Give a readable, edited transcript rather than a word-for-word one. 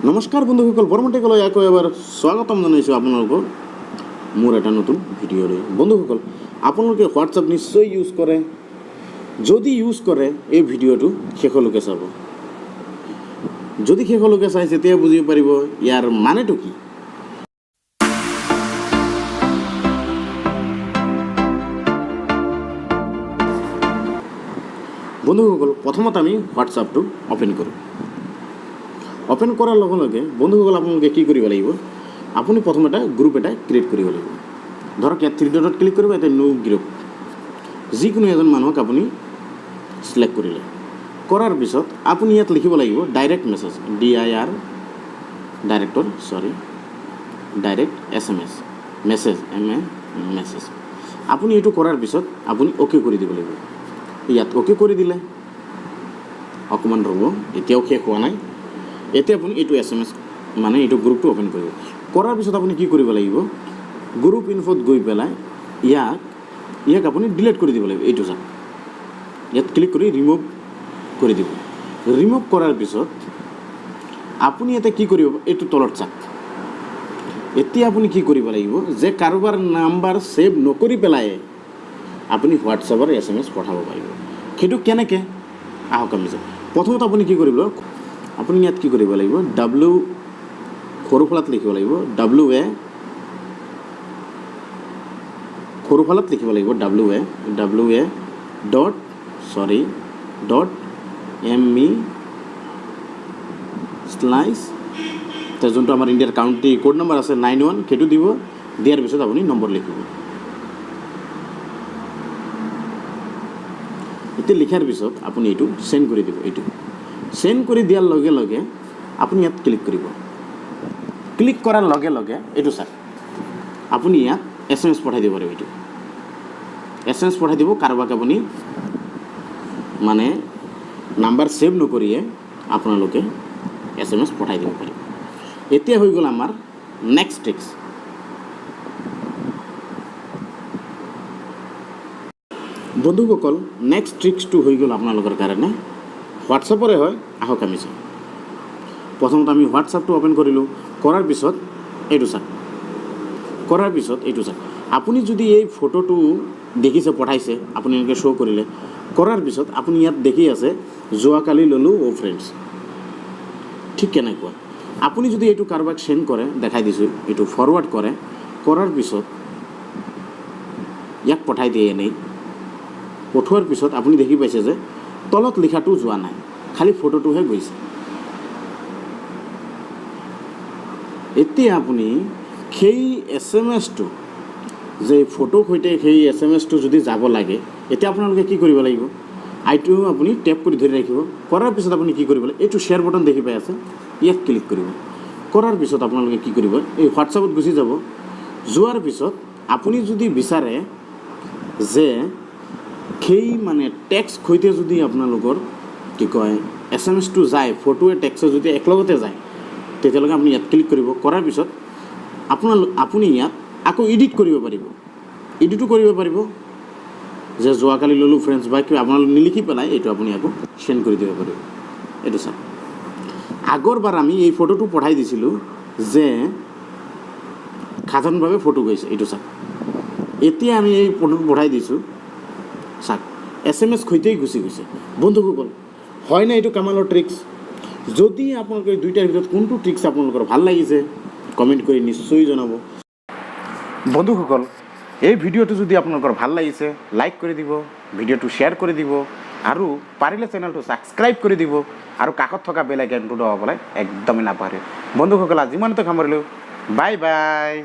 নমস্কাৰ বন্ধুসকল, বৰমটেকলৈ আকৌ এবাৰ স্বাগতম জনাইছোঁ আপোনালোকৰ মোৰ এটা নতুন ভিডিঅ'লৈ। বন্ধুসকল, আপোনালোকে হোৱাটছআপ নিশ্চয় ইউজ কৰে। যদি ইউজ কৰে এই ভিডিঅ'টো শেষলৈকে চাব। যদি শেষলৈকে চাই তেতিয়া বুজিব পাৰিব ইয়াৰ মানেটো কি। বন্ধুসকল, প্ৰথমত আমি হোৱাটছআপটো অ'পেন কৰোঁ। অ'পেন কৰাৰ লগে লগে বন্ধুসকল আপোনালোকে কি কৰিব লাগিব, আপুনি প্ৰথম এটা গ্ৰুপ এটা ক্ৰিয়েট কৰিব লাগিব। ধৰক ইয়াত থ্ৰী ডটত ক্লিক কৰিব, এটা নিউ গ্ৰুপ যিকোনো এজন মানুহক আপুনি চিলেক্ট কৰিলে। কৰাৰ পিছত আপুনি ইয়াত লিখিব লাগিব direct message, direct SMS message. আপুনি এইটো কৰাৰ পিছত আপুনি অ'কে কৰি দিব লাগিব। ইয়াত অ'কে কৰি দিলে অকণমান ৰ'ব, এতিয়াও শেষ হোৱা নাই। এতিয়া আপুনি এইটো SMS মানে এইটো গ্ৰুপটো অ'পেন কৰিব। কৰাৰ পিছত আপুনি কি কৰিব লাগিব, গ্ৰুপ ইনফ'ত গৈ পেলাই ইয়াক আপুনি ডিলিট কৰি দিব লাগিব। এইটো চাওক, ইয়াত ক্লিক কৰি ৰিমুভ কৰি দিব। ৰিমুভ কৰাৰ পিছত আপুনি ইয়াতে কি কৰিব, এইটো তলত চাওক। এতিয়া আপুনি কি কৰিব লাগিব যে কাৰোবাৰ নাম্বাৰ ছেভ নকৰি পেলাই আপুনি হোৱাটছআপৰ SMS পঠাব পাৰিব। সেইটো কেনেকৈ আহক আমি চাওঁ। প্ৰথমতে আপুনি কি কৰিব, আপুনি ইয়াত কি কৰিব লাগিব, সৰু ফলাত লিখিব লাগিব WA যোনটো আমাৰ ইণ্ডিয়াৰ কাউণ্ট্ৰি কোড নম্বৰ আছে 91, সেইটো দিব। দিয়াৰ পিছত আপুনি নম্বৰ লিখিব। এতিয়া লিখাৰ পিছত আপুনি এইটো চেণ্ড কৰি দিব। এইটো চেণ্ড কৰি দিয়াৰ লগে লগে আপুনি ইয়াত ক্লিক কৰিব। ক্লিক কৰাৰ লগে লগে এইটো চাওক, আপুনি ইয়াত SMS পঠাই দিব পাৰিব। এইটো SMS পঠাই দিব কাৰোবাক, আপুনি মানে নাম্বাৰ ছেভ নকৰিয়ে আপোনালোকে SMS পঠাই দিব পাৰিব। এতিয়া হৈ গ'ল আমাৰ নেক্সট ট্ৰিক্স। বন্ধুসকল, নেক্সট ট্ৰিক্সটো হৈ গ'ল আপোনালোকৰ কাৰণে হোৱাটছআপৰে হয়। আহক আমি চাওঁ। প্ৰথমতে আমি হোৱাটছআপটো অ'পেন কৰিলোঁ। কৰাৰ পিছত এইটো চাওক, আপুনি যদি এই ফটোটো দেখিছে পঠাইছে, আপুনি এনেকৈ শ্ব' কৰিলে। কৰাৰ পিছত আপুনি ইয়াত দেখি আছে যোৱাকালি ল'লোঁ ফ্ৰেণ্ডছ। ঠিক কেনেকুৱা আপুনি যদি এইটো কাৰোবাক চেণ্ড কৰে, দেখাই দিছোঁ, এইটো ফৰৱাৰ্ড কৰে। কৰাৰ পিছত ইয়াক পঠাই দিয়ে। এনেই পঠোৱাৰ পিছত আপুনি দেখি পাইছে যে তলত লিখাটো যোৱা নাই, খালি ফটোটোহে গৈছে। এতিয়া আপুনি সেই SMS-টো যে ফটোৰ সৈতে সেই SMS-টো যদি যাব লাগে, এতিয়া আপোনালোকে কি কৰিব লাগিব, আইটো আপুনি টেপ কৰি ধৰি ৰাখিব। কৰাৰ পিছত আপুনি কি কৰিব লাগিব, এইটো শ্বেয়াৰ বটন দেখি পাই আছে, ইয়াক ক্লিক কৰিব। কৰাৰ পিছত আপোনালোকে কি কৰিব, এই হোৱাটছআপত গুচি যাব। যোৱাৰ পিছত আপুনি যদি বিচাৰে যে সেই মানে টেক্সট সৈতে যদি আপোনালোকৰ কি কয় SMS-টো যায়, ফটোৱে টেক্সটে যদি একেলগতে যায়, তেতিয়ালৈকে আপুনি ইয়াত ক্লিক কৰিব। কৰাৰ পিছত আপুনি ইয়াত আকৌ এডিট কৰিব পাৰিব। এডিটো কৰিব পাৰিব যে যোৱাকালি ল'লোঁ ফ্ৰেণ্ডছ বা কিবা আপোনালোকে নিলিখি পেলাই এইটো আপুনি আকৌ চেণ্ড কৰি দিব পাৰিব। এইটো চাওক, আগৰবাৰ আমি এই ফটোটো পঠাই দিছিলোঁ যে সাধাৰণভাৱে ফটো গৈছে। এইটো চাওক, এতিয়া আমি এই ফটোটো পঠাই দিছোঁ, চাওক SMS সৈতেই গুচি গৈছে। বন্ধুসকল, হয় না এইটো কামালৰ ট্ৰিক্স? যদি আপোনালোকে দুইটাৰ ভিতৰত কোনটো ট্ৰিক্স আপোনালোকৰ ভাল লাগিছে, কমেণ্ট কৰি নিশ্চয় জনাব। বন্ধুসকল, এই ভিডিঅ'টো যদি আপোনালোকৰ ভাল লাগিছে, লাইক কৰি দিব, ভিডিঅ'টো শ্বেয়াৰ কৰি দিব, আৰু পাৰিলে চেনেলটো ছাবস্ক্ৰাইব কৰি দিব, আৰু কাষত থকা বেল আইকনটো দবাবলৈ একদমেই নাপাহৰে। বন্ধুসকল, আজি ইমানতে সামৰিলোঁ। Bye bye.